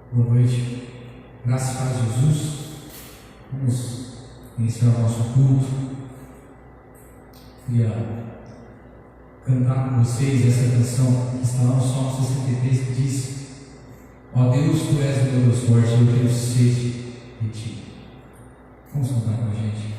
Boa noite, graças a Jesus. Vamos iniciar o nosso culto. Queria cantar com vocês essa canção que está lá no Salmo 63, que diz: ó Deus, Tu és o meu Deus forte, eu tenho sede de Ti. Vamos cantar com a gente.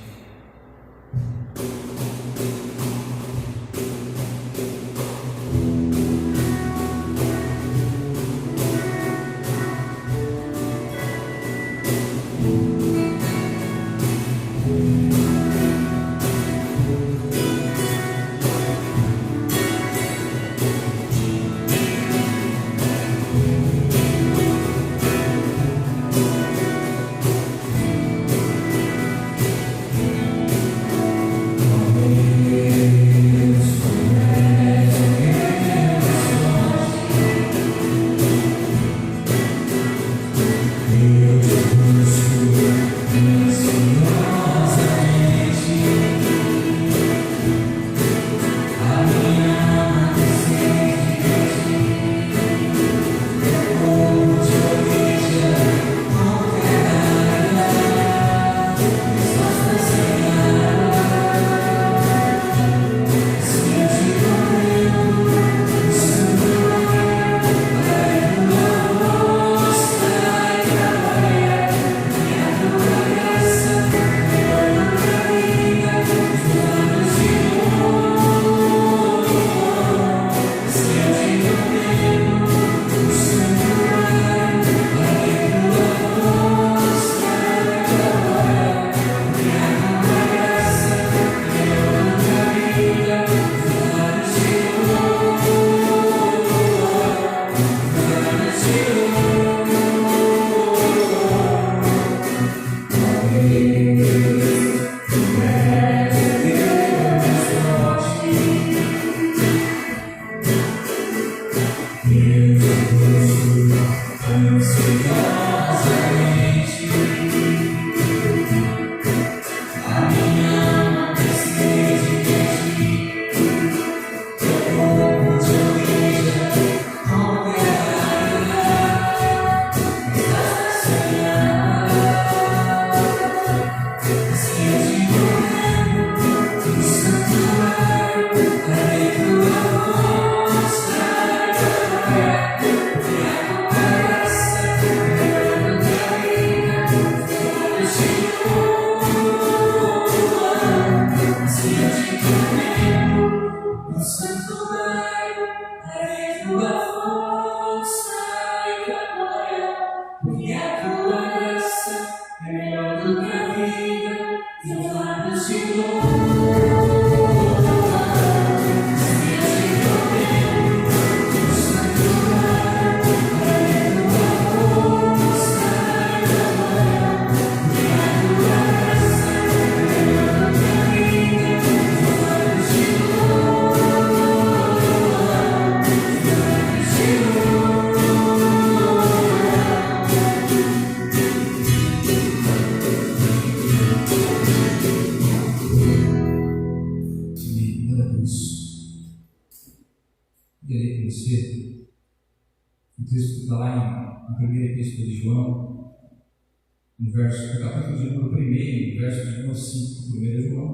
No capítulo de número 1, verso de número 5, 1 João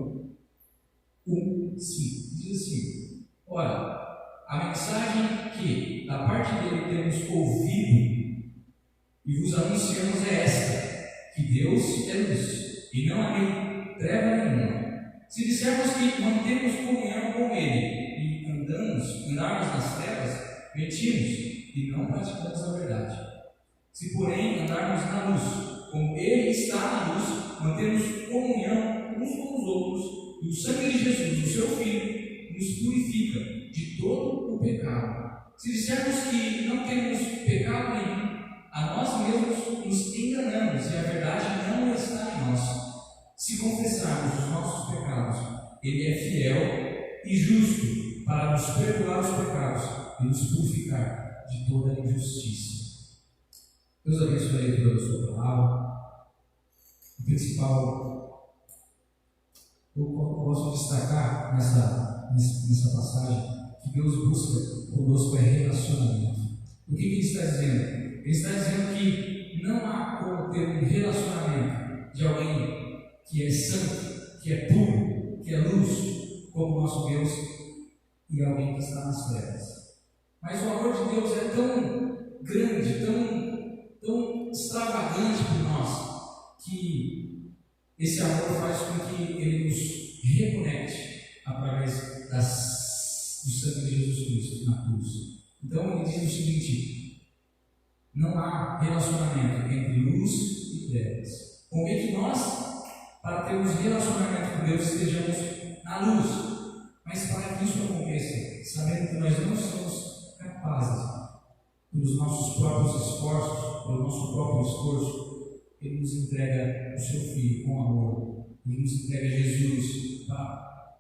1, 5, diz assim: olha, a mensagem que da parte dele temos ouvido e vos anunciamos é esta, que Deus é luz, e não há nele treva nenhuma. Se dissermos que mantemos comunhão com Ele e andarmos nas trevas, mentimos e não praticamos a verdade. Se porém andarmos na luz, como Ele está na luz, mantemos comunhão uns com os outros, e o sangue de Jesus, o seu Filho, nos purifica de todo o pecado. Se dissermos que não temos pecado nenhum, a nós mesmos nos enganamos e a verdade não está em nós. Se confessarmos os nossos pecados, Ele é fiel e justo para nos perdoar os pecados e nos purificar de toda a injustiça. Deus abençoe a leitura da sua palavra. O principal eu posso destacar nessa passagem que Deus busca conosco é relacionamento. O que ele está dizendo? Ele está dizendo que nosso Deus e alguém que está nas trevas. Mas o amor de Deus é tão grande, tão extravagante por nós, que esse amor faz com que Ele nos reconecte através do sangue de Jesus Cristo na cruz. Então ele diz o seguinte: não há relacionamento entre luz e trevas. Convém que nós, para termos relacionamento com Deus, estejamos na luz. Mas para que isso aconteça, sabendo que nós não somos capazes, pelos nossos próprios esforços, pelo nosso próprio esforço, Ele nos entrega o seu Filho com amor. Ele nos entrega Jesus para,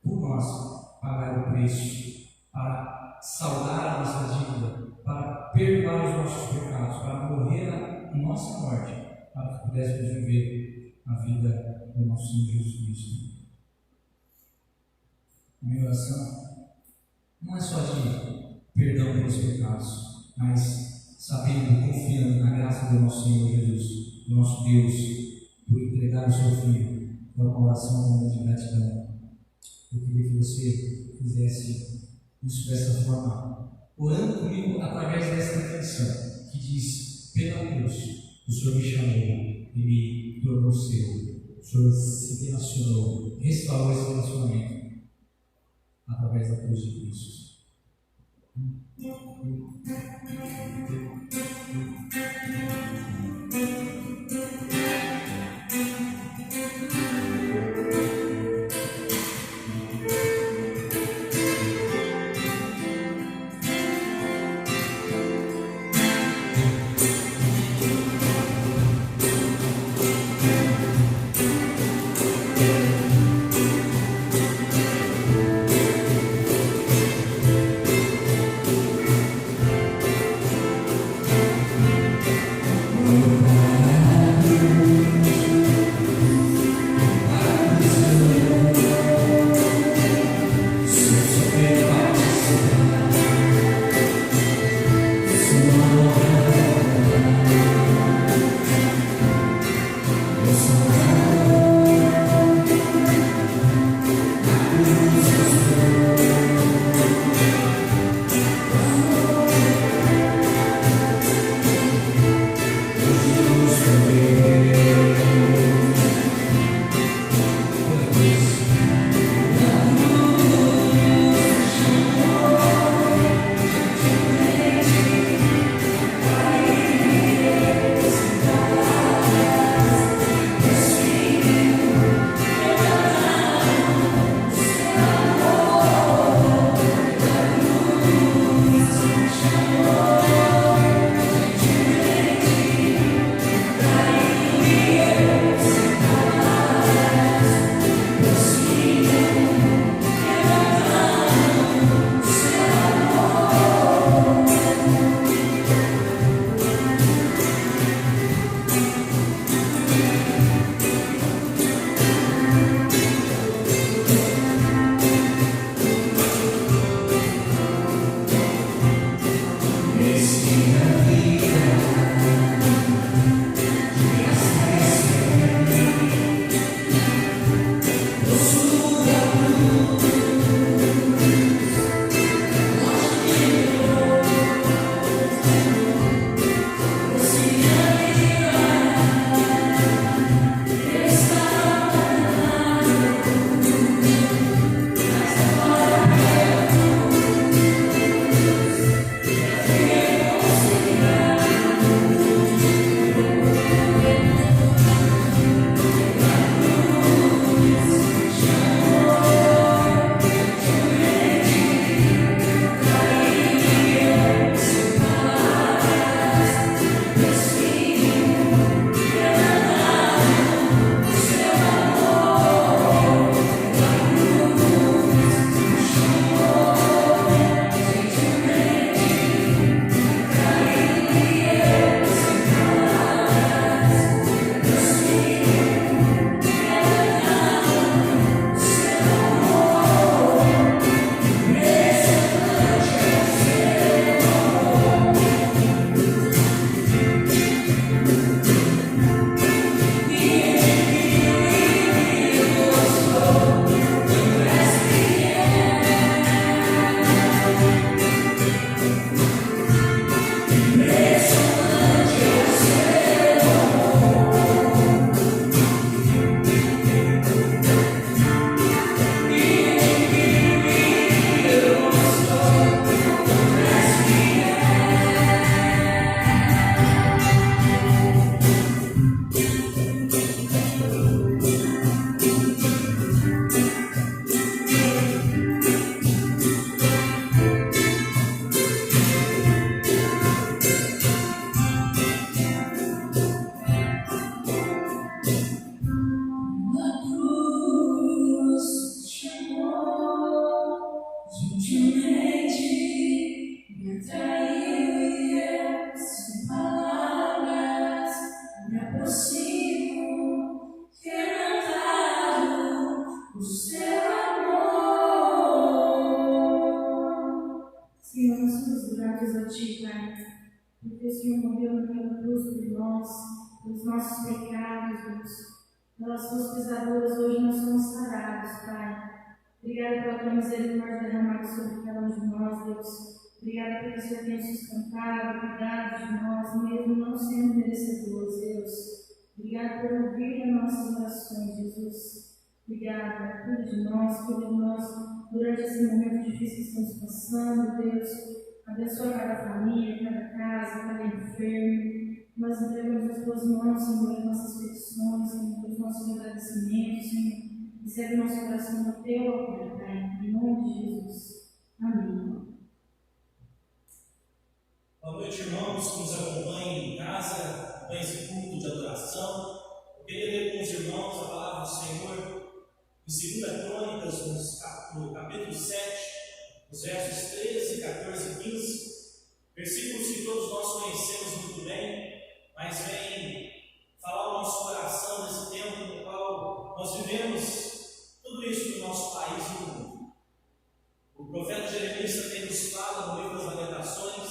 por nós, pagar o preço, para saldar a nossa dívida, para perdoar os nossos pecados, para morrer a nossa morte, para que pudéssemos viver a vida do nosso Senhor Jesus Cristo. A minha oração não é só de perdão pelos pecados, mas sabendo, confiando na graça do nosso Senhor Jesus, do nosso Deus, por entregar o seu Filho. É uma oração de gratidão. Eu queria que você fizesse isso dessa forma, orando comigo através desta canção, que diz: pela cruz, o Senhor me chamou e me tornou seu. O Senhor se relacionou, restaurou esse relacionamento através da cruz de Cristo. somos gratos a Ti, Pai, porque o Senhor morreu naquela cruz por nós, pelos nossos pecados, Deus. Pelas Suas pisaduras hoje nós somos sarados, Pai. Obrigada pela Tua misericórdia derramada sobre cada um de nós, Deus. Obrigada porque o Senhor tem sustentado, cuidado de nós, mesmo não sendo merecedores, Deus. Obrigada por ouvir as nossas orações, Jesus. Obrigada, cuida de nós durante esse momento difícil que estamos passando, Deus. Abençoa cada família, cada casa, cada enfermo. Nós entregamos nas Tuas mãos, Senhor, as nossas petições, Senhor, os nossos agradecimentos, Senhor. Recebe o nosso coração no Teu altar, Pai, em nome de Jesus. Amém. Boa noite, irmãos que nos acompanham em casa, com esse culto de adoração. Eu queria ler com os irmãos a palavra do Senhor em 2 Crônicas, no capítulo 7, os versos 13, 14 e 15, versículos que todos nós conhecemos muito bem, mas vem falar o nosso coração nesse tempo no qual nós vivemos tudo isso no nosso país e no mundo. O profeta Jeremias também nos fala no livro das Lamentações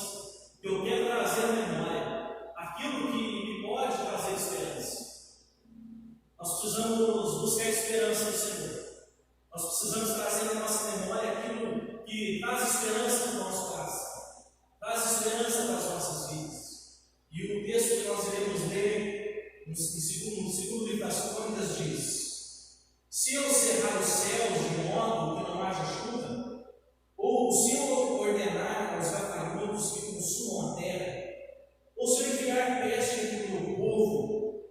que eu quero trazer à memória aquilo que me pode trazer esperança. Nós precisamos buscar esperança no Senhor. Nós precisamos trazer na nossa memória aquilo que traz esperança no nosso coração, traz esperança para as nossas vidas. E o texto que nós iremos ler no segundo livro das Crônicas diz: se eu cerrar os céus de modo que não haja chuva, ou se eu ordenar aos gafanhotos que consumam a terra, ou se eu enviar peste entre o meu povo,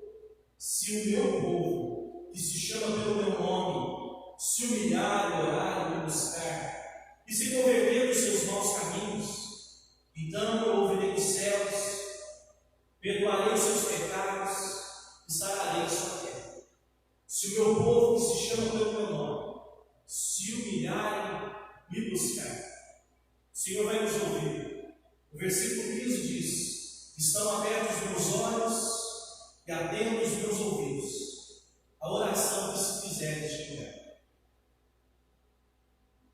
se o meu povo, que se chama pelo meu nome, se humilhar, orar e me buscar, e se converter dos seus maus caminhos, então eu ouvirei dos céus, perdoarei os seus pecados e sararei a sua terra. Se o meu povo, que se chama pelo meu nome, se humilhar e me buscar, o Senhor vai nos ouvir. O versículo 15 diz: estão abertos os meus olhos e atentos os meus ouvidos a oração que se fizer neste lugar.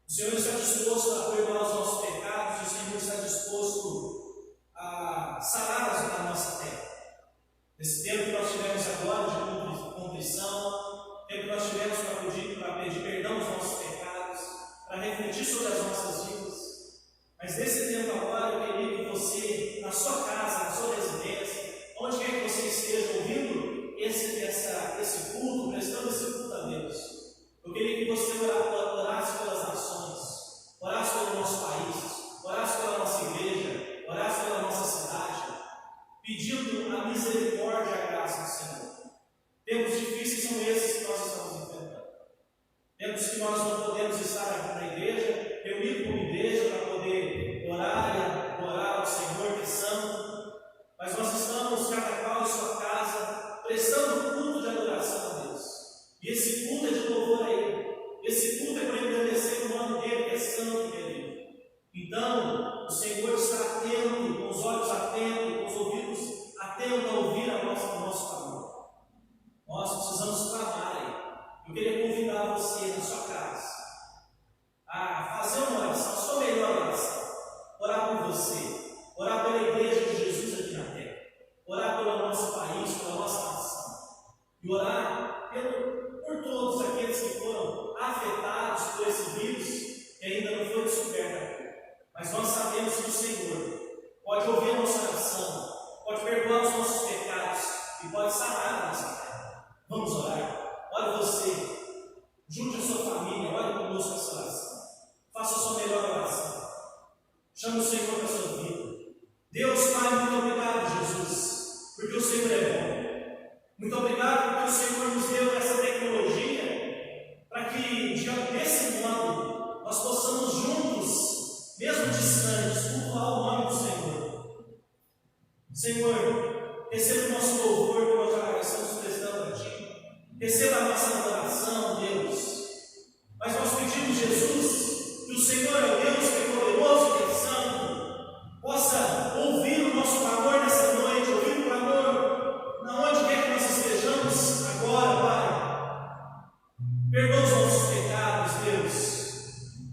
O Senhor está disposto a perdoar os nossos pecados, e o Senhor está disposto a sarar a nossa terra. Nesse tempo que nós tivemos agora de contrição, tempo que nós tivemos para pedir perdão aos nossos pecados, para refletir sobre as nossas vidas. Mas nesse tempo agora, eu queria que você, na sua casa, na sua residência, onde quer que você esteja ouvindo esse culto, prestando esse culto a Deus, eu queria que você orasse pelas nações, orasse pelo nosso país, orasse pela nossa igreja, orasse pela nossa cidade, pedindo a misericórdia e a graça do Senhor. Tempos difíceis são esses que nós estamos enfrentando. Tempos que nós não podemos estar na igreja, reunido como igreja, para poder orar e adorar ao Senhor que é santo, mas nós estamos, cada qual em sua casa, prestando culto de adoração a Deus. E esse culto é de louvor a Ele. Esse culto é para engrandecer o nome dele, que é santo e querido. Então, o Senhor está atento, com os olhos atentos, com os ouvidos atentos a ouvir o nosso clamor. Nós precisamos clamar aí. Eu queria convidar você na sua casa a fazer uma oração, a sua melhor oração. Orar por você, orar pela igreja de Jesus aqui na terra, orar pelo nosso país, pela nossa nação, e orar por todos aqueles que foram afetados por esse vírus que ainda não foi descoberto. Mas nós sabemos que o Senhor pode ouvir a nossa oração, pode perdoar os nossos pecados e pode sarar a nossa terra. Vamos orar. Ore você, junte a sua família, ore conosco essa oração. Faça a sua melhor oração. Chame o Senhor para a sua vida. Deus, Pai, muito obrigado, Jesus, porque o Senhor é bom. Muito obrigado porque o Senhor nos deu essa tecnologia para que, desse modo, nós possamos juntos, mesmo distantes, cultuar o nome do Senhor. Senhor, receba o nosso louvor que nós já estamos prestando a Ti. Receba a nossa adoração, Deus. Mas nós pedimos, Jesus, que o Senhor é o Deus que é poderoso e que é santo, possa ouvir o nosso clamor nessa noite, ouvir o clamor na onde quer que nós estejamos agora, Pai. Perdoa os nossos pecados, Deus.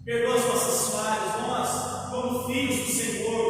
Perdoa as nossas falhas. Nós, como filhos do Senhor,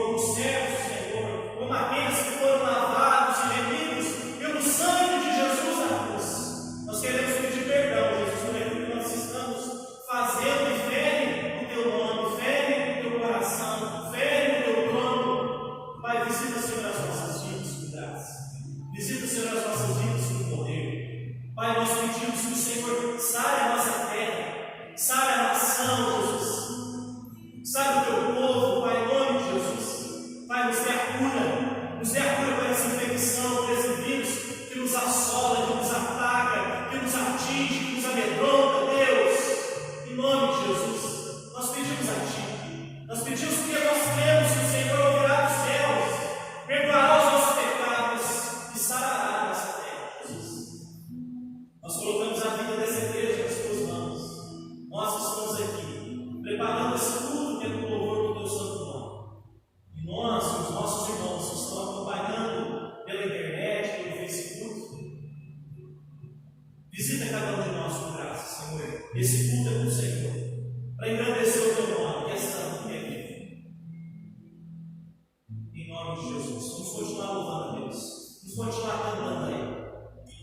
Em nome de Jesus. Vamos continuar louvando a Deus. Vamos continuar cantando a Ele.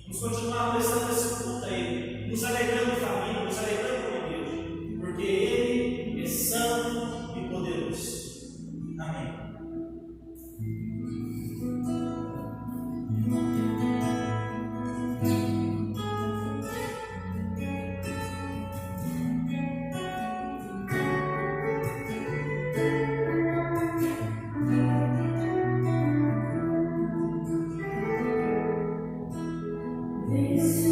Vamos continuar prestando esse culto a Ele. Nos alegrando em família, nos alegrando com a igreja. Porque Ele é santo e poderoso. Amém. This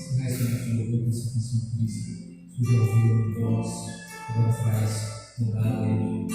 encerrar esse momento de louvor com essa canção triste. Tudo ao vivo em voz, agora faz mudar a lei.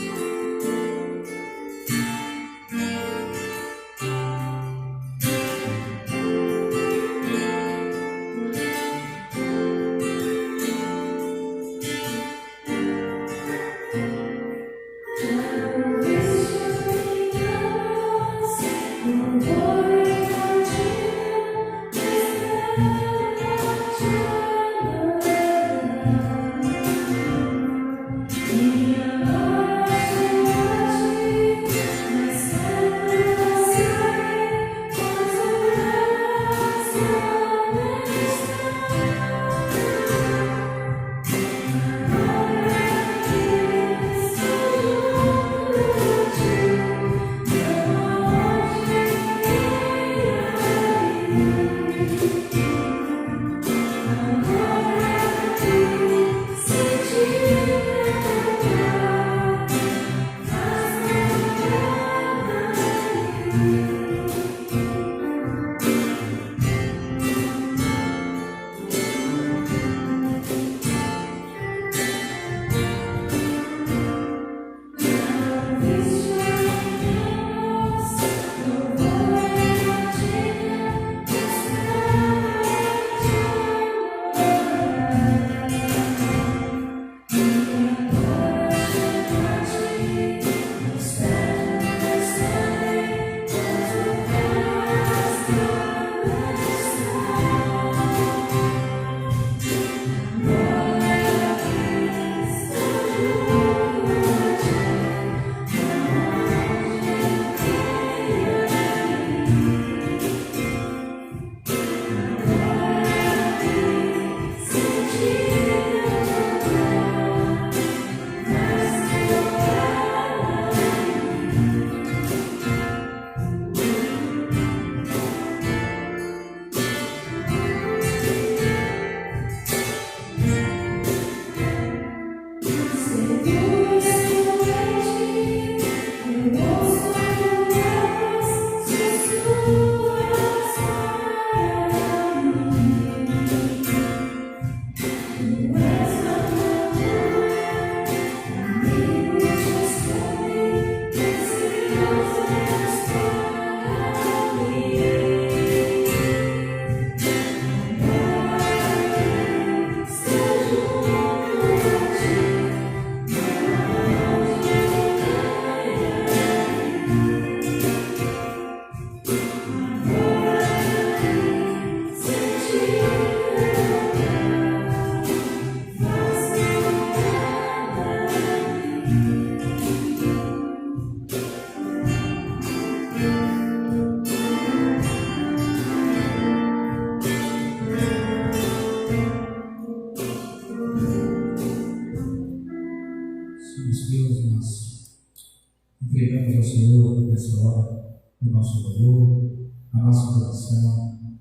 Entregamos ao Senhor nessa hora o nosso louvor, a nossa coração.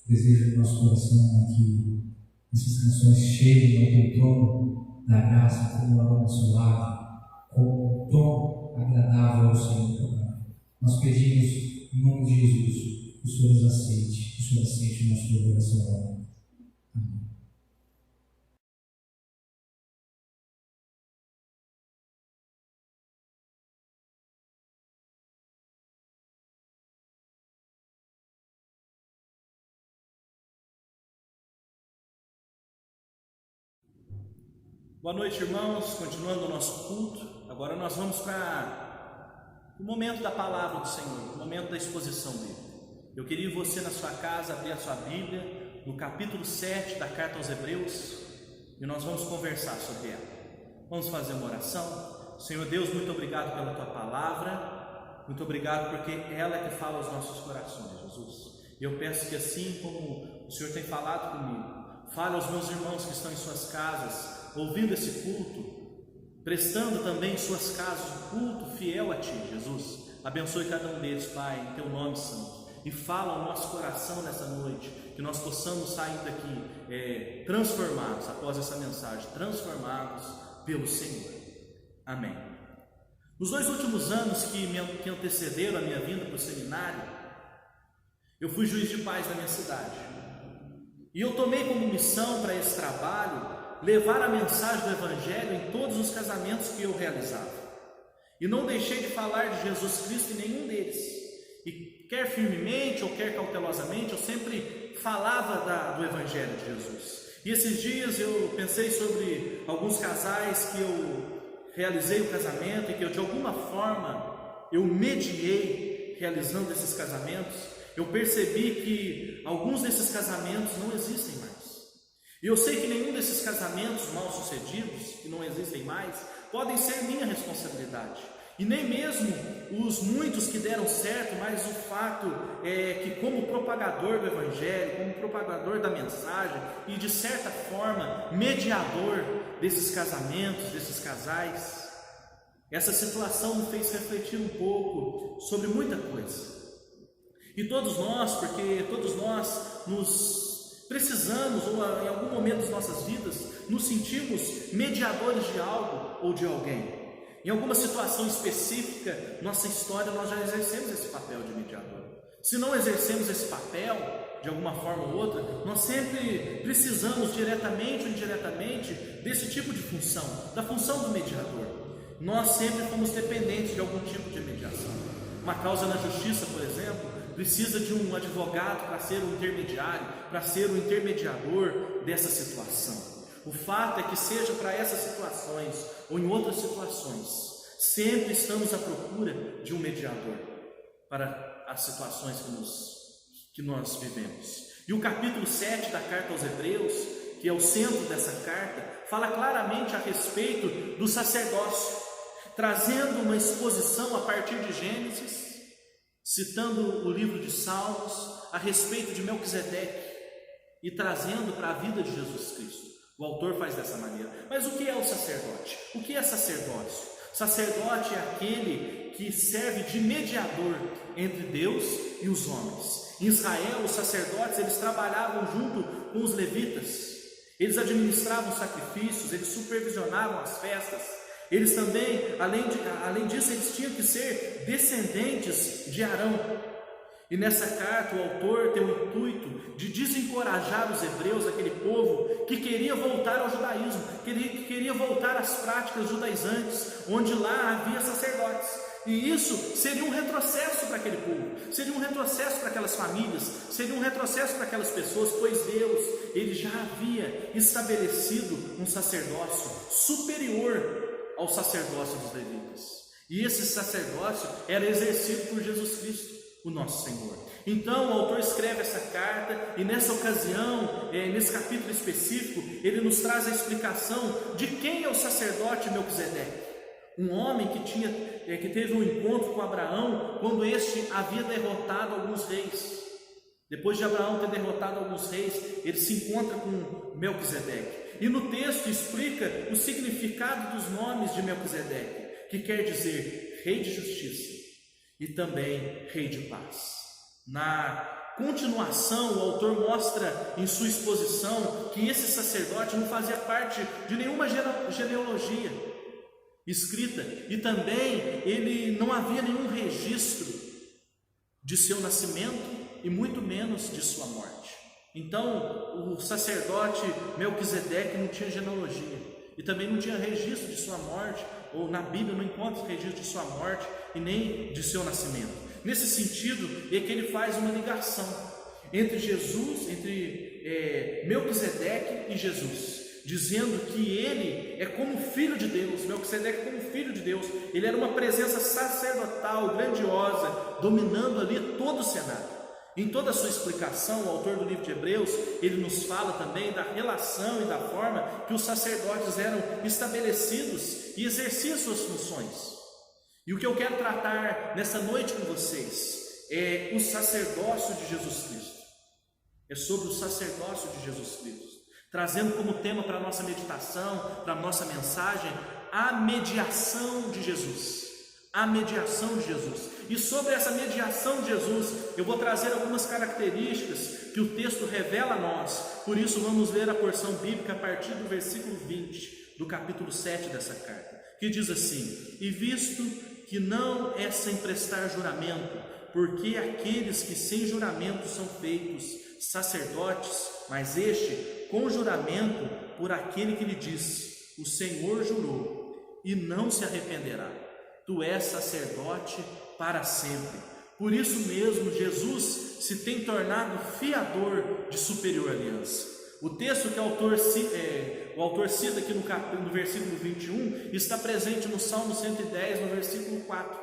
Desejo do nosso coração que essas canções cheguem ao teu trono da graça como um aroma suave, como um tom agradável ao Senhor. Nós pedimos, em nome de Jesus, que o Senhor nos aceite, que o Senhor aceite o nosso louvor nessa hora. Amém. Boa noite, irmãos. Continuando o nosso culto, agora nós vamos para o momento da palavra do Senhor, o momento da exposição dele. Eu queria você na sua casa abrir a sua Bíblia no capítulo 7 da carta aos Hebreus e nós vamos conversar sobre ela. Vamos fazer uma oração. Senhor Deus, muito obrigado pela tua palavra, muito obrigado porque ela é que fala aos nossos corações, Jesus. E eu peço que assim como o Senhor tem falado comigo, fale aos meus irmãos que estão em suas casas, ouvindo esse culto, prestando também em suas casas o culto fiel a Ti, Jesus. Abençoe cada um deles, Pai, em Teu nome santo, e fala ao nosso coração nessa noite, que nós possamos sair daqui transformados, após essa mensagem, transformados pelo Senhor. Amém. Nos 2 últimos anos que antecederam a minha vinda para o seminário, eu fui juiz de paz da minha cidade. E eu tomei como missão para esse trabalho levar a mensagem do Evangelho em todos os casamentos que eu realizava. E não deixei de falar de Jesus Cristo em nenhum deles. E quer firmemente ou quer cautelosamente, eu sempre falava do Evangelho de Jesus. E esses dias eu pensei sobre alguns casais que eu realizei o casamento e que eu de alguma forma eu mediei realizando esses casamentos. Eu percebi que alguns desses casamentos não existem mais. E eu sei que nenhum desses casamentos mal sucedidos, que não existem mais, podem ser minha responsabilidade. E nem mesmo os muitos que deram certo, mas o fato é que como propagador do Evangelho, como propagador da mensagem e de certa forma mediador desses casamentos, desses casais, essa situação me fez refletir um pouco sobre muita coisa. E todos nós, porque todos nós nos precisamos, ou em algum momento das nossas vidas, nos sentimos mediadores de algo ou de alguém. Em alguma situação específica, nossa história, nós já exercemos esse papel de mediador. Se não exercemos esse papel, de alguma forma ou outra, nós sempre precisamos, diretamente ou indiretamente, desse tipo de função, da função do mediador. Nós sempre fomos dependentes de algum tipo de mediação. Uma causa na justiça, por exemplo, precisa de um advogado para ser o intermediário, para ser o intermediador dessa situação. O fato é que seja para essas situações ou em outras situações, sempre estamos à procura de um mediador para as situações que nós vivemos. E o capítulo 7 da carta aos Hebreus, que é o centro dessa carta, fala claramente a respeito do sacerdócio, trazendo uma exposição a partir de Gênesis, citando o livro de Salmos a respeito de Melquisedeque e trazendo para a vida de Jesus Cristo. O autor faz dessa maneira. Mas o que é o sacerdote? O que é sacerdócio? Sacerdote é aquele que serve de mediador entre Deus e os homens. Em Israel, os sacerdotes, eles trabalhavam junto com os levitas. Eles administravam sacrifícios, eles supervisionavam as festas. Eles também, além disso, eles tinham que ser descendentes de Arão. E nessa carta o autor tem o intuito de desencorajar os hebreus, aquele povo que queria voltar ao judaísmo, que queria voltar às práticas judaizantes, onde lá havia sacerdotes. E isso seria um retrocesso para aquele povo, seria um retrocesso para aquelas famílias, seria um retrocesso para aquelas pessoas, pois Deus, Ele já havia estabelecido um sacerdócio superior ao sacerdócio dos levitas. E esse sacerdócio era exercido por Jesus Cristo, o nosso Senhor. Então o autor escreve essa carta e nessa ocasião, nesse capítulo específico, ele nos traz a explicação de quem é o sacerdote Melquisedeque. Um homem que teve um encontro com Abraão quando este havia derrotado alguns reis. Depois de Abraão ter derrotado alguns reis, ele se encontra com Melquisedeque. E no texto explica o significado dos nomes de Melquisedeque, que quer dizer rei de justiça e também rei de paz. Na continuação, o autor mostra em sua exposição que esse sacerdote não fazia parte de nenhuma genealogia escrita e também ele não havia nenhum registro de seu nascimento e muito menos de sua morte. Então o sacerdote Melquisedeque não tinha genealogia e também não tinha registro de sua morte, ou na Bíblia não encontra registro de sua morte e nem de seu nascimento. Nesse sentido é que ele faz uma ligação entre Melquisedeque e Jesus, dizendo que ele é como filho de Deus. Melquisedeque como filho de Deus, ele era uma presença sacerdotal grandiosa, dominando ali todo o cenário. Em toda a sua explicação, o autor do livro de Hebreus, ele nos fala também da relação e da forma que os sacerdotes eram estabelecidos e exerciam suas funções. E o que eu quero tratar nessa noite com vocês é o sacerdócio de Jesus Cristo. É sobre o sacerdócio de Jesus Cristo, trazendo como tema para a nossa meditação, para a nossa mensagem, a mediação de Jesus. A mediação de Jesus. E sobre essa mediação de Jesus, eu vou trazer algumas características que o texto revela a nós. Por isso vamos ler a porção bíblica a partir do versículo 20 do capítulo 7 dessa carta, que diz assim: e visto que não é sem prestar juramento, porque aqueles que sem juramento são feitos sacerdotes, mas este com juramento por aquele que lhe disse: o Senhor jurou e não se arrependerá. Tu és sacerdote para sempre. Por isso mesmo Jesus se tem tornado fiador de superior aliança. O texto que o autor cita aqui no versículo 21 está presente no Salmo 110, no versículo 4.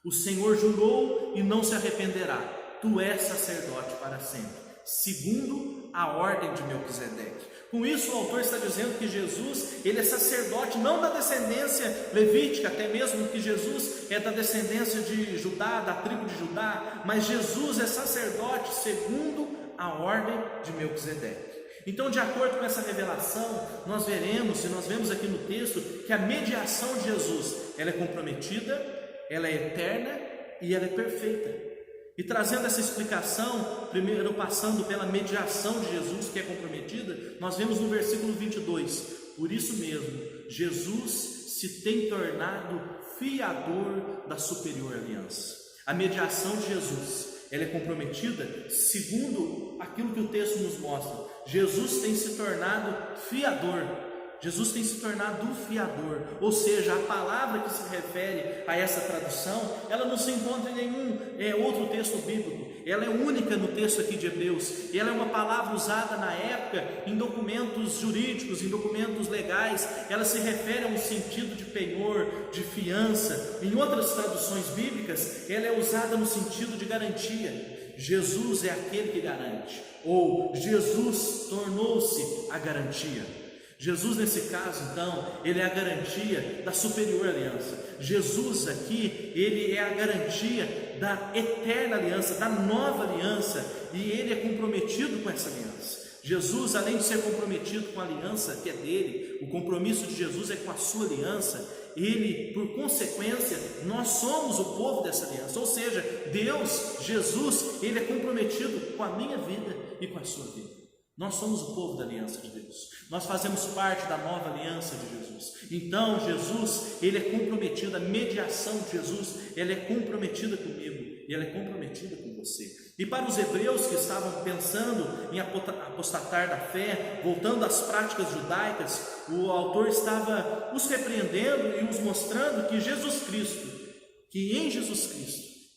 O Senhor jurou e não se arrependerá. Tu és sacerdote para sempre, segundo a ordem de Melquisedeque. Com isso, o autor está dizendo que Jesus, ele é sacerdote não da descendência levítica, até mesmo que Jesus é da descendência de Judá, da tribo de Judá, mas Jesus é sacerdote segundo a ordem de Melquisedeque. Então, de acordo com essa revelação, nós vemos aqui no texto que a mediação de Jesus, ela é comprometida, ela é eterna e ela é perfeita. E trazendo essa explicação, primeiro passando pela mediação de Jesus, que é comprometida, nós vemos no versículo 22, por isso mesmo, Jesus se tem tornado fiador da superior aliança. A mediação de Jesus, ela é comprometida segundo aquilo que o texto nos mostra. Jesus tem se tornado fiador. Jesus tem se tornado um fiador, ou seja, a palavra que se refere a essa tradução, ela não se encontra em nenhum outro texto bíblico, ela é única no texto aqui de Hebreus, e ela é uma palavra usada na época em documentos jurídicos, em documentos legais, ela se refere a um sentido de penhor, de fiança. Em outras traduções bíblicas, ela é usada no sentido de garantia. Jesus é aquele que garante, ou Jesus tornou-se a garantia. Jesus, nesse caso, então, ele é a garantia da superior aliança. Jesus aqui, ele é a garantia da eterna aliança, da nova aliança, e ele é comprometido com essa aliança. Jesus, além de ser comprometido com a aliança que é dele, o compromisso de Jesus é com a sua aliança, ele, por consequência, nós somos o povo dessa aliança, ou seja, Deus, Jesus, ele é comprometido com a minha vida e com a sua vida. Nós somos o povo da aliança de Deus, nós fazemos parte da nova aliança de Jesus. Então Jesus, ele é comprometido, a mediação de Jesus, ela é comprometida comigo, e ela é comprometida com você. E para os hebreus que estavam pensando em apostatar da fé, voltando às práticas judaicas, o autor estava os repreendendo e os mostrando que em Jesus Cristo,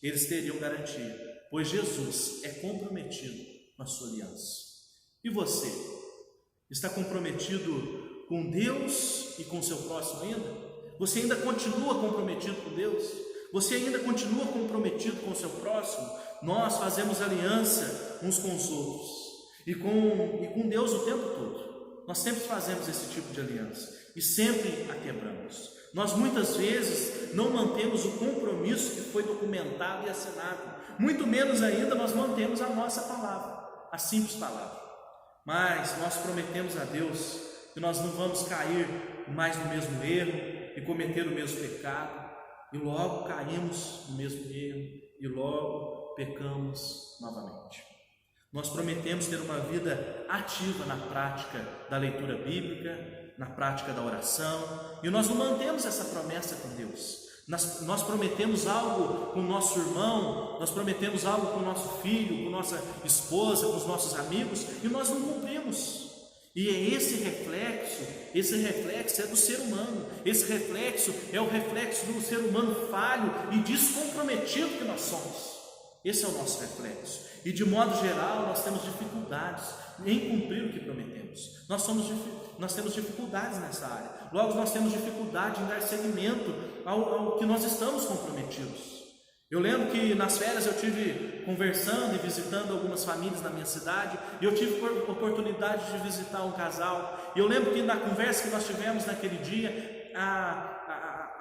eles teriam garantia, pois Jesus é comprometido com a sua aliança. E você? Está comprometido com Deus e com o seu próximo ainda? Você ainda continua comprometido com Deus? Você ainda continua comprometido com o seu próximo? Nós fazemos aliança uns com os outros e com Deus o tempo todo. Nós sempre fazemos esse tipo de aliança e sempre a quebramos. Nós muitas vezes não mantemos o compromisso que foi documentado e assinado. Muito menos ainda nós mantemos a nossa palavra, a simples palavra. Mas nós prometemos a Deus que nós não vamos cair mais no mesmo erro e cometer o mesmo pecado, e logo caímos no mesmo erro e logo pecamos novamente. Nós prometemos ter uma vida ativa na prática da leitura bíblica, na prática da oração, e nós não mantemos essa promessa com Deus. Nós prometemos algo com o nosso irmão, nós prometemos algo com o nosso filho, com nossa esposa, com os nossos amigos, e nós não cumprimos. E é esse reflexo é do ser humano, esse reflexo é o reflexo do ser humano falho e descomprometido que nós somos. Esse é o nosso reflexo. E de modo geral nós temos dificuldades em cumprir o que prometemos. Nós temos dificuldades nessa área. Logo nós temos dificuldade em dar seguimento ao que nós estamos comprometidos. Eu lembro que nas férias eu tive conversando e visitando algumas famílias na minha cidade, e eu tive oportunidade de visitar um casal. E eu lembro que na conversa que nós tivemos naquele dia,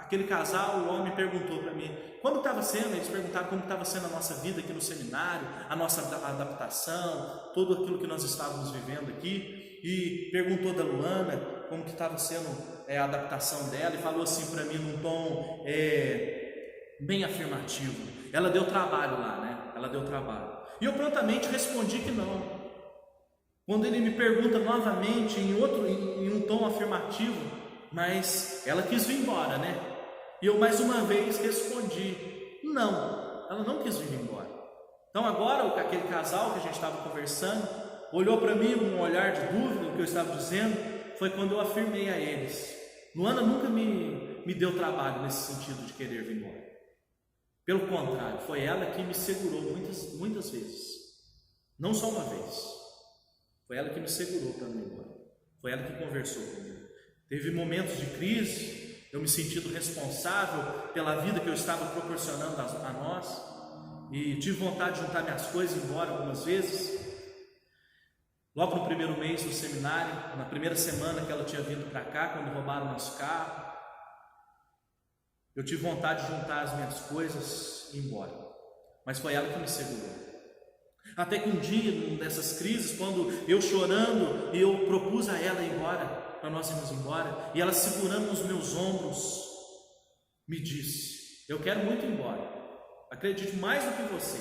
aquele casal, o homem perguntou para mim, eles perguntaram como estava sendo a nossa vida aqui no seminário, a nossa adaptação, tudo aquilo que nós estávamos vivendo aqui, e perguntou da Luana como que estava sendo a adaptação dela, e falou assim para mim num tom bem afirmativo. Ela deu trabalho lá, né? Ela deu trabalho. E eu prontamente respondi que não. Quando ele me pergunta novamente em um tom afirmativo, mas ela quis vir embora, né? E eu mais uma vez respondi, não, ela não quis vir embora. Então agora aquele casal que a gente estava conversando olhou para mim com um olhar de dúvida do que eu estava dizendo. Foi quando eu afirmei a eles: Luana nunca me deu trabalho nesse sentido de querer vir embora. Pelo contrário, foi ela que me segurou muitas vezes. Não só uma vez. Foi ela que me segurou para não ir embora. Foi ela que conversou comigo. Teve momentos de crise, eu me sentindo responsável pela vida que eu estava proporcionando a nós, e tive vontade de juntar minhas coisas e ir embora algumas vezes. Logo no primeiro mês do seminário, na primeira semana que ela tinha vindo para cá, quando roubaram o nosso carro, eu tive vontade de juntar as minhas coisas e ir embora, mas foi ela que me segurou. Até que um dia, numa dessas crises, quando eu chorando, eu propus a ela ir embora, para nós irmos embora, e ela segurando os meus ombros, me disse: eu quero muito ir embora, acredito mais do que você,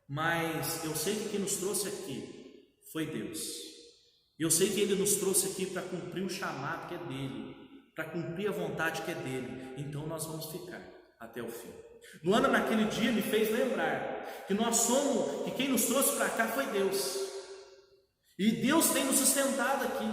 mas eu sei que quem nos trouxe aqui foi Deus. Eu sei que Ele nos trouxe aqui para cumprir o chamado que é dele, para cumprir a vontade que é dele. Então nós vamos ficar até o fim. Luana naquele dia me fez lembrar que que quem nos trouxe para cá foi Deus. E Deus tem nos sustentado aqui.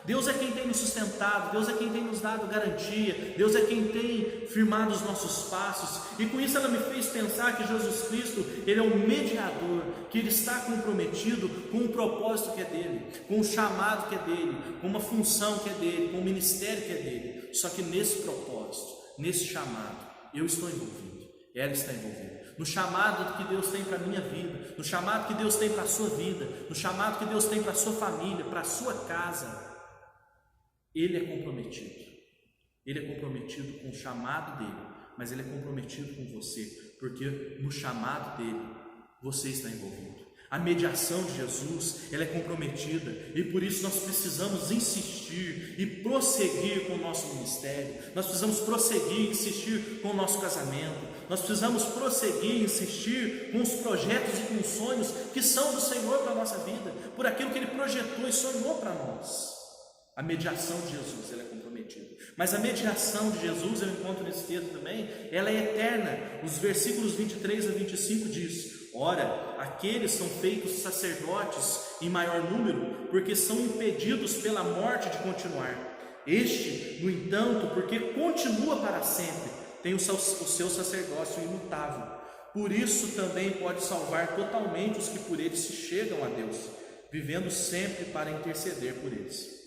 Deus é quem tem nos sustentado, Deus é quem tem nos dado garantia, Deus é quem tem firmado os nossos passos. E com isso ela me fez pensar que Jesus Cristo, Ele é um mediador, que Ele está comprometido com o propósito que é dele, com o chamado que é dele, com uma função que é dele, com o ministério que é dele. Só que nesse propósito, nesse chamado, eu estou envolvido, ela está envolvida. No chamado que Deus tem para a minha vida, no chamado que Deus tem para a sua vida, no chamado que Deus tem para a sua família, para a sua casa, Ele é comprometido. Ele é comprometido com o chamado dele, mas Ele é comprometido com você, porque no chamado dele você está envolvido. A mediação de Jesus, ela é comprometida, e por isso nós precisamos insistir e prosseguir com o nosso ministério. Nós precisamos prosseguir e insistir com o nosso casamento. Nós precisamos prosseguir e insistir com os projetos e com os sonhos que são do Senhor para a nossa vida, por aquilo que Ele projetou e sonhou para nós. A mediação de Jesus, ela é comprometida. Mas a mediação de Jesus, eu encontro nesse texto também, ela é eterna. Os versículos 23 a 25 diz: ora, aqueles são feitos sacerdotes em maior número, porque são impedidos pela morte de continuar. Este, no entanto, porque continua para sempre, tem o seu sacerdócio imutável. Por isso também pode salvar totalmente os que por ele se chegam a Deus, vivendo sempre para interceder por eles.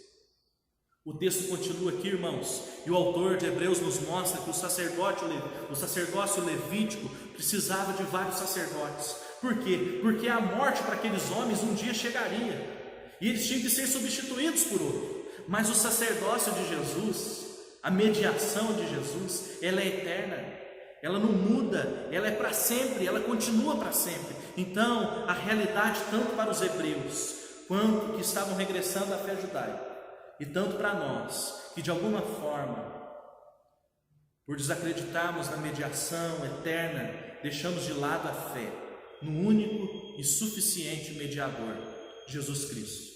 O texto continua aqui, irmãos, e o autor de Hebreus nos mostra que o sacerdócio levítico precisava de vários sacerdotes. Por quê? Porque a morte para aqueles homens um dia chegaria, e eles tinham que ser substituídos por outro. Mas o sacerdócio de Jesus, a mediação de Jesus, ela é eterna, ela não muda, ela é para sempre, ela continua para sempre. Então, a realidade tanto para os hebreus, quanto que estavam regressando à fé judaica, e tanto para nós, que de alguma forma, por desacreditarmos na mediação eterna, deixamos de lado a fé no único e suficiente mediador, Jesus Cristo.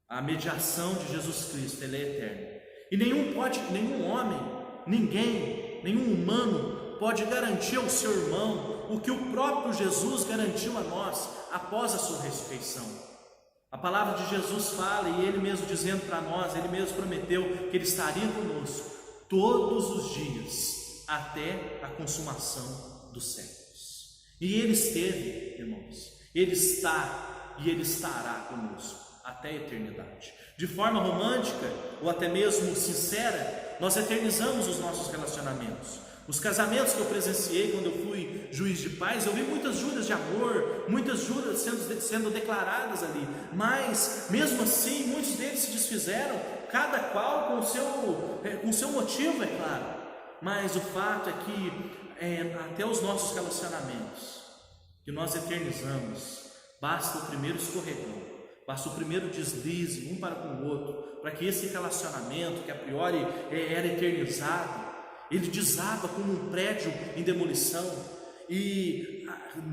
A mediação de Jesus Cristo, ela é eterna. E nenhum homem, nenhum humano pode garantir ao seu irmão o que o próprio Jesus garantiu a nós após a sua ressurreição. A palavra de Jesus fala, e Ele mesmo dizendo para nós, Ele mesmo prometeu que Ele estaria conosco todos os dias, até a consumação dos séculos. E Ele esteve, irmãos, Ele está e Ele estará conosco até a eternidade. De forma romântica, ou até mesmo sincera, nós eternizamos os nossos relacionamentos. Os casamentos que eu presenciei quando eu fui juiz de paz, eu vi muitas juras de amor, muitas juras sendo declaradas ali, mas mesmo assim muitos deles se desfizeram, cada qual com o seu motivo, é claro. Mas o fato é que até os nossos relacionamentos que nós eternizamos, basta o primeiro escorregão, basta o primeiro deslize um para com o outro, para que esse relacionamento que a priori era eternizado, ele desaba como um prédio em demolição, e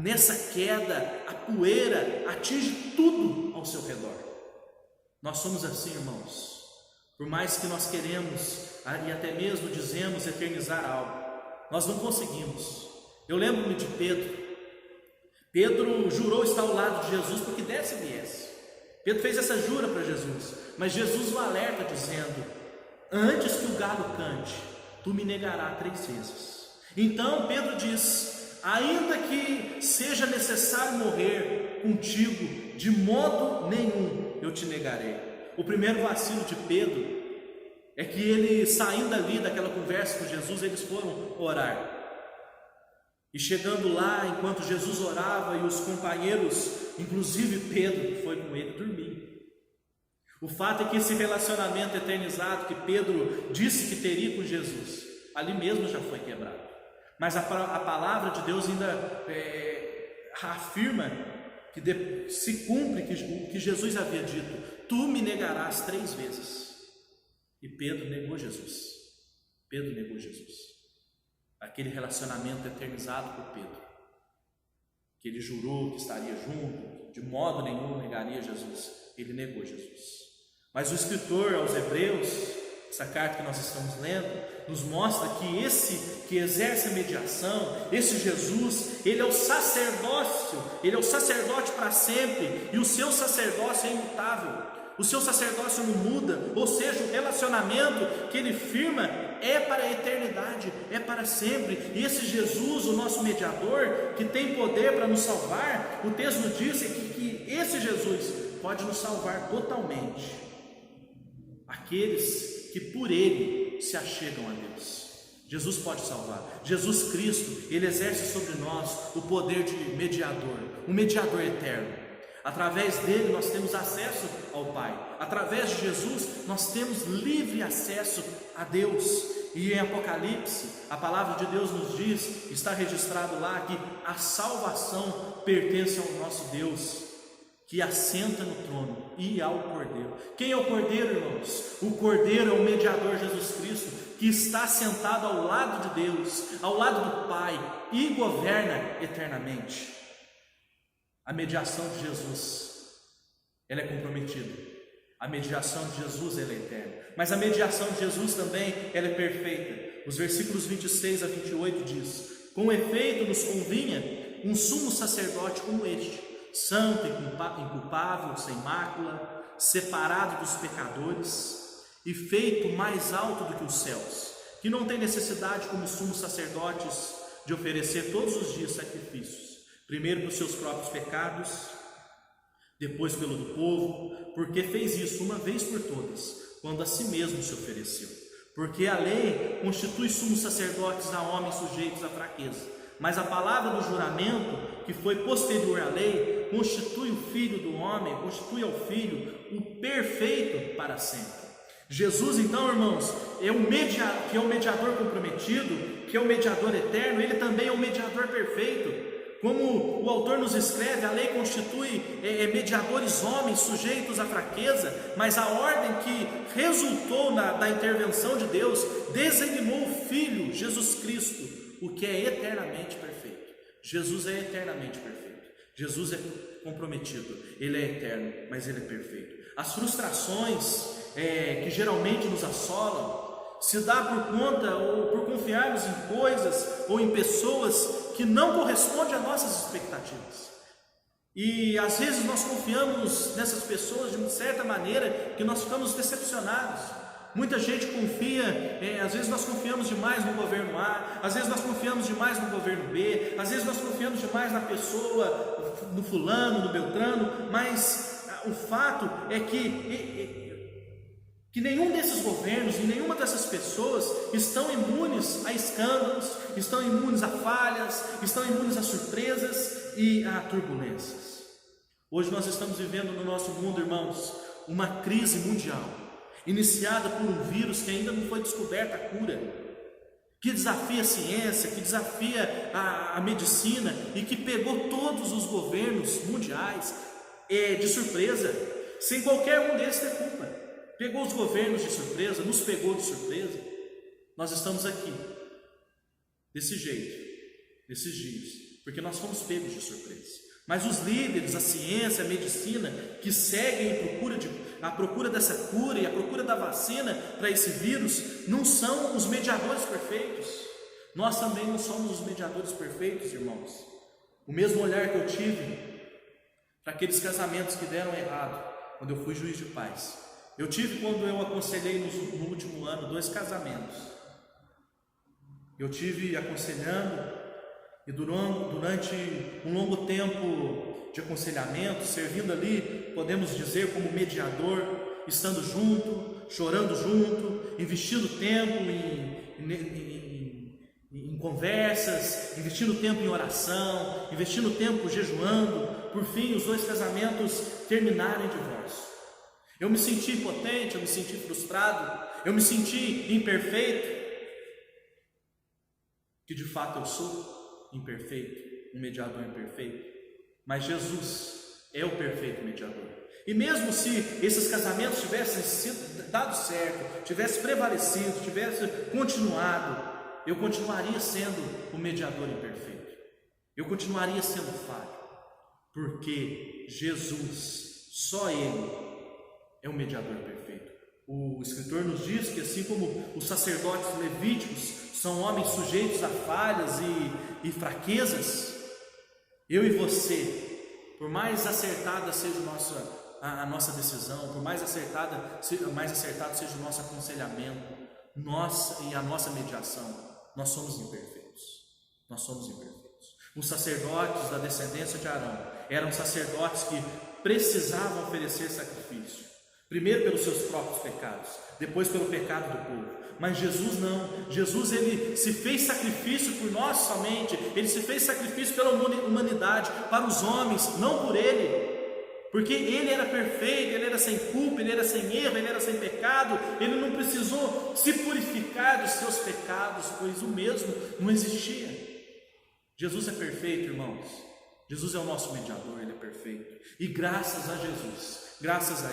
nessa queda a poeira atinge tudo ao seu redor. Nós somos assim, irmãos. Por mais que nós queremos e até mesmo dizemos eternizar algo, nós não conseguimos. Eu lembro-me de Pedro. Pedro jurou estar ao lado de Jesus porque desse e viesse. Pedro fez essa jura para Jesus, mas Jesus o alerta dizendo: antes que o galo cante, tu me negarás 3 vezes. Então Pedro diz: ainda que seja necessário morrer contigo, de modo nenhum eu te negarei. O primeiro vacilo de Pedro é que ele, saindo ali daquela conversa com Jesus, eles foram orar. E chegando lá, enquanto Jesus orava e os companheiros, inclusive Pedro, que foi com ele, dormiam. O fato é que esse relacionamento eternizado que Pedro disse que teria com Jesus, ali mesmo já foi quebrado. Mas a palavra de Deus ainda afirma que se cumpre o que Jesus havia dito: tu me negarás 3 vezes. E Pedro negou Jesus. Pedro negou Jesus. Aquele relacionamento eternizado por Pedro, que ele jurou que estaria junto, de modo nenhum negaria Jesus, ele negou Jesus. Mas o escritor aos Hebreus, essa carta que nós estamos lendo, nos mostra que esse que exerce a mediação, esse Jesus, ele é o sacerdócio, ele é o sacerdote para sempre, e o seu sacerdócio é imutável. O seu sacerdócio não muda, ou seja, o relacionamento que ele firma é para a eternidade, é para sempre. E esse Jesus, o nosso mediador, que tem poder para nos salvar, o texto diz que esse Jesus pode nos salvar totalmente aqueles que por ele se achegam a Deus. Jesus pode salvar. Jesus Cristo, ele exerce sobre nós o poder de mediador, um mediador eterno. Através dele nós temos acesso ao Pai. Através de Jesus nós temos livre acesso a Deus. E em Apocalipse, a palavra de Deus nos diz, está registrado lá, que a salvação pertence ao nosso Deus, que assenta no trono, e ao Cordeiro. Quem é o Cordeiro, irmãos? O Cordeiro é o mediador Jesus Cristo, que está sentado ao lado de Deus, ao lado do Pai, e governa eternamente. A mediação de Jesus, ela é comprometida. A mediação de Jesus, ela é eterna. Mas a mediação de Jesus também, ela é perfeita. Os versículos 26 a 28 diz: com efeito nos convinha um sumo sacerdote como este, santo, inculpável, sem mácula, separado dos pecadores e feito mais alto do que os céus, que não tem necessidade, como sumos sacerdotes, de oferecer todos os dias sacrifícios, primeiro pelos seus próprios pecados, depois pelo do povo, porque fez isso uma vez por todas, quando a si mesmo se ofereceu. Porque a lei constitui sumos sacerdotes a homens sujeitos à fraqueza, mas a palavra do juramento, que foi posterior à lei, constitui o Filho do homem, constitui ao Filho o perfeito para sempre. Jesus, então, irmãos, que é o mediador comprometido, que é o mediador eterno, ele também é o mediador perfeito. Como o autor nos escreve, a lei constitui mediadores homens sujeitos à fraqueza, mas a ordem que resultou da intervenção de Deus designou o Filho, Jesus Cristo, o que é eternamente perfeito. Jesus é eternamente perfeito. Jesus é comprometido, ele é eterno, mas ele é perfeito. As frustrações que geralmente nos assolam se dá por conta ou por confiarmos em coisas ou em pessoas que não correspondem às nossas expectativas. E às vezes nós confiamos nessas pessoas de uma certa maneira que nós ficamos decepcionados. Muita gente confia, às vezes nós confiamos demais no governo A, às vezes nós confiamos demais no governo B, às vezes nós confiamos demais na pessoa, no fulano, no beltrano, mas o fato é que nenhum desses governos e nenhuma dessas pessoas estão imunes a escândalos, estão imunes a falhas, estão imunes a surpresas e a turbulências. Hoje nós estamos vivendo no nosso mundo, irmãos, uma crise mundial, iniciada por um vírus que ainda não foi descoberta a cura, que desafia a ciência, que desafia a medicina e que pegou todos os governos mundiais de surpresa, sem qualquer um deles ter culpa. Pegou os governos de surpresa, nos pegou de surpresa. Nós estamos aqui, desse jeito, nesses dias, porque nós fomos pegos de surpresa. Mas os líderes, a ciência, a medicina, que seguem à procura dessa cura e à procura da vacina para esse vírus, não são os mediadores perfeitos. Nós também não somos os mediadores perfeitos, irmãos. O mesmo olhar que eu tive para aqueles casamentos que deram errado, quando eu fui juiz de paz, eu tive quando eu aconselhei no último ano 2 casamentos. Eu tive aconselhando e durante um longo tempo de aconselhamento, servindo ali, podemos dizer, como mediador, estando junto, chorando junto, investindo tempo em conversas, investindo tempo em oração, investindo tempo jejuando. Por fim, os 2 casamentos terminaram em divórcio. Eu me senti impotente, eu me senti frustrado, eu me senti imperfeito, que de fato eu sou imperfeito, um mediador imperfeito, mas Jesus é o perfeito mediador. E mesmo se esses casamentos tivessem sido dado certo, tivessem prevalecido, tivessem continuado, eu continuaria sendo o mediador imperfeito, eu continuaria sendo falho, porque Jesus, só Ele é o mediador perfeito. O escritor nos diz que assim como os sacerdotes levíticos são homens sujeitos a falhas e fraquezas, eu e você, por mais acertada seja a nossa decisão, por mais acertado seja o nosso aconselhamento, e a nossa mediação, nós somos imperfeitos. Nós somos imperfeitos. Os sacerdotes da descendência de Arão eram sacerdotes que precisavam oferecer sacrifício, primeiro pelos seus próprios pecados, depois pelo pecado do povo. Mas Jesus não. Jesus, ele se fez sacrifício por nós somente. Ele se fez sacrifício pela humanidade, para os homens, não por ele, porque ele era perfeito, ele era sem culpa, ele era sem erro, ele era sem pecado. Ele não precisou se purificar dos seus pecados, pois o mesmo não existia. Jesus é perfeito, irmãos. Jesus é o nosso mediador, ele é perfeito. E graças a Jesus, graças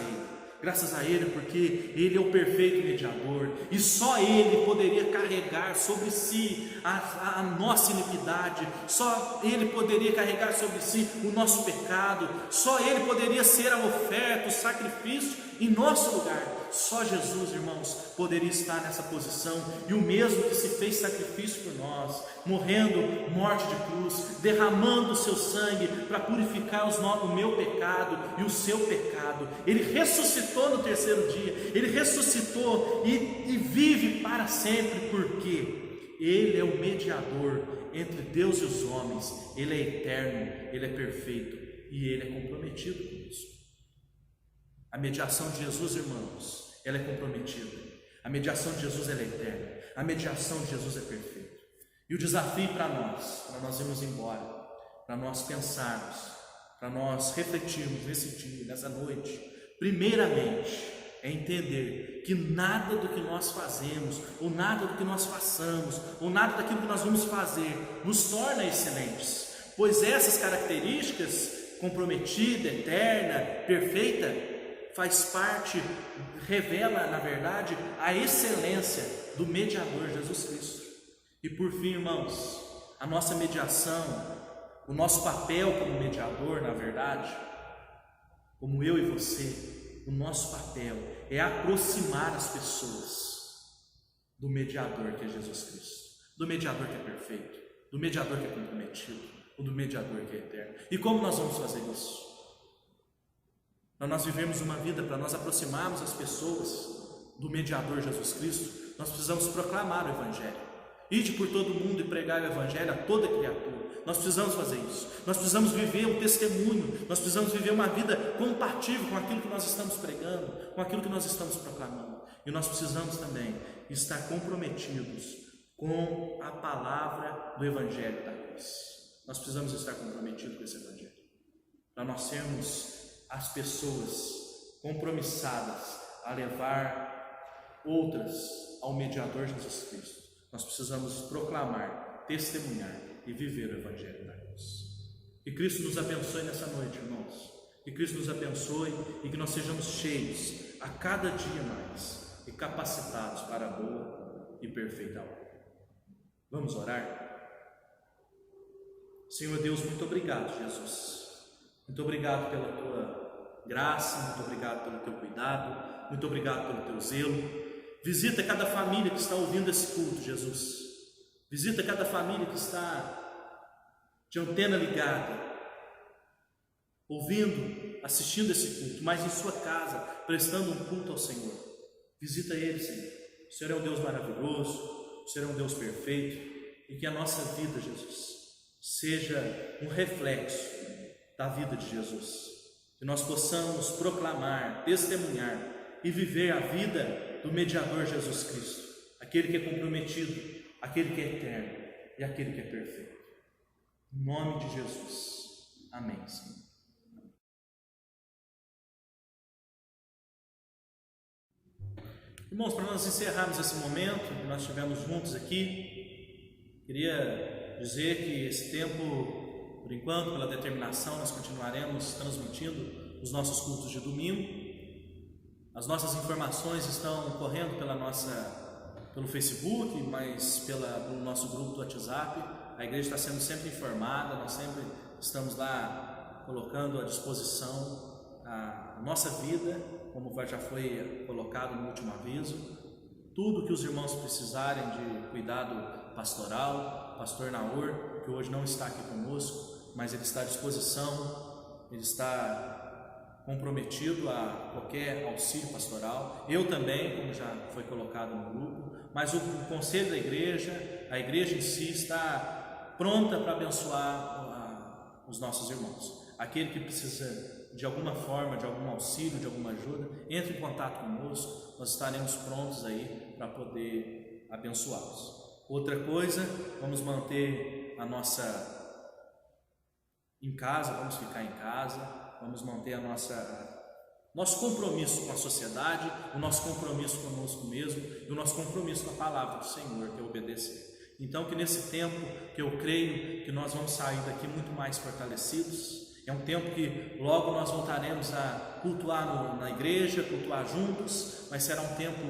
a Ele, porque Ele é o perfeito mediador, e só Ele poderia carregar sobre si a nossa iniquidade, só Ele poderia carregar sobre si o nosso pecado, só Ele poderia ser a oferta, o sacrifício em nosso lugar. Só Jesus, irmãos, poderia estar nessa posição, e o mesmo que se fez sacrifício por nós, morrendo morte de cruz, derramando o seu sangue para purificar o meu pecado e o seu pecado, Ele ressuscitou no terceiro dia, Ele ressuscitou e vive para sempre, porque Ele é o mediador entre Deus e os homens, Ele é eterno, Ele é perfeito e Ele é comprometido com isso. A mediação de Jesus, irmãos, ela é comprometida. A mediação de Jesus, ela é eterna. A mediação de Jesus é perfeita. E o desafio para nós irmos embora, para nós pensarmos, para nós refletirmos nesse dia, nessa noite, primeiramente, é entender que nada do que nós fazemos, ou nada do que nós façamos, ou nada daquilo que nós vamos fazer, nos torna excelentes, pois essas características, comprometida, eterna, perfeita, faz parte, revela, na verdade, a excelência do mediador Jesus Cristo. E por fim, irmãos, a nossa mediação, o nosso papel como mediador, na verdade, como eu e você, o nosso papel é aproximar as pessoas do mediador que é Jesus Cristo, do mediador que é perfeito, do mediador que é comprometido, ou do mediador que é eterno. E como nós vamos fazer isso? Para nós vivermos uma vida, para nós aproximarmos as pessoas do mediador Jesus Cristo, nós precisamos proclamar o Evangelho. Ide por todo mundo e pregar o Evangelho a toda criatura. Nós precisamos fazer isso. Nós precisamos viver um testemunho. Nós precisamos viver uma vida compatível com aquilo que nós estamos pregando, com aquilo que nós estamos proclamando. E nós precisamos também estar comprometidos com a palavra do Evangelho da cruz. Nós precisamos estar comprometidos com esse Evangelho, para nós sermos as pessoas compromissadas a levar outras ao mediador Jesus Cristo. Nós precisamos proclamar, testemunhar e viver o Evangelho da cruz. Que Cristo nos abençoe nessa noite, irmãos. Que Cristo nos abençoe e que nós sejamos cheios a cada dia mais e capacitados para a boa e perfeita obra. Vamos orar? Senhor Deus, muito obrigado, Jesus. Muito obrigado pela tua graça, muito obrigado pelo teu cuidado, muito obrigado pelo teu zelo. Visita cada família que está ouvindo esse culto, Jesus. Visita cada família que está de antena ligada, ouvindo, assistindo esse culto, mas em sua casa, prestando um culto ao Senhor. Visita eles, Senhor. O Senhor é um Deus maravilhoso, o Senhor é um Deus perfeito, e que a nossa vida, Jesus, seja um reflexo da vida de Jesus. Que nós possamos proclamar, testemunhar e viver a vida do mediador Jesus Cristo, aquele que é comprometido, aquele que é eterno e aquele que é perfeito. Em nome de Jesus. Amém, Senhor. Irmãos, para nós encerrarmos esse momento que nós estivemos juntos aqui, queria dizer que esse tempo, por enquanto, pela determinação, nós continuaremos transmitindo os nossos cultos de domingo. As nossas informações estão correndo pelo Facebook, mas pelo nosso grupo do WhatsApp. A igreja está sendo sempre informada, nós sempre estamos lá colocando à disposição a nossa vida, como já foi colocado no último aviso. Tudo que os irmãos precisarem de cuidado pastoral, pastor Naor, que hoje não está aqui conosco, mas ele está à disposição, ele está comprometido a qualquer auxílio pastoral. Eu também, como já foi colocado no grupo, mas o conselho da igreja, a igreja em si está pronta para abençoar os nossos irmãos. Aquele que precisa de alguma forma, de algum auxílio, de alguma ajuda, entre em contato conosco, nós estaremos prontos aí para poder abençoá-los. Outra coisa, vamos manter a nossa em casa, vamos ficar em casa, vamos manter nosso compromisso com a sociedade, o nosso compromisso conosco mesmo e o nosso compromisso com a palavra do Senhor, que é obedecer. Então, que nesse tempo, que eu creio que nós vamos sair daqui muito mais fortalecidos. É um tempo que logo nós voltaremos a cultuar na igreja, cultuar juntos, mas será um tempo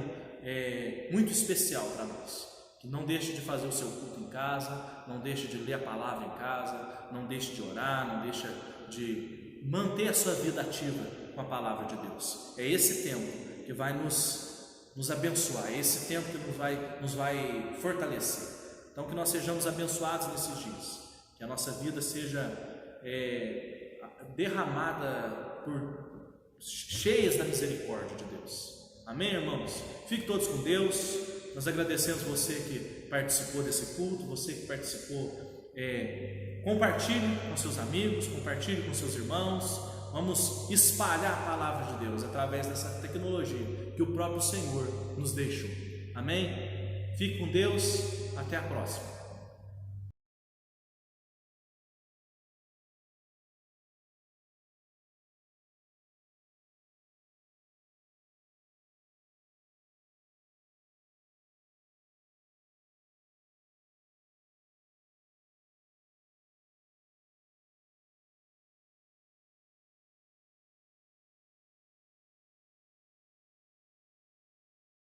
muito especial para nós. Que não deixe de fazer o seu culto em casa, não deixe de ler a palavra em casa, não deixe de orar, não deixe de manter a sua vida ativa com a palavra de Deus. É esse tempo que vai nos abençoar, é esse tempo que nos vai fortalecer. Então, que nós sejamos abençoados nesses dias, que a nossa vida seja derramada cheias da misericórdia de Deus. Amém, irmãos? Fiquem todos com Deus. Nós agradecemos você que participou desse culto, você que participou. Compartilhe com seus amigos, compartilhe com seus irmãos. Vamos espalhar a palavra de Deus através dessa tecnologia que o próprio Senhor nos deixou. Amém? Fique com Deus. Até a próxima.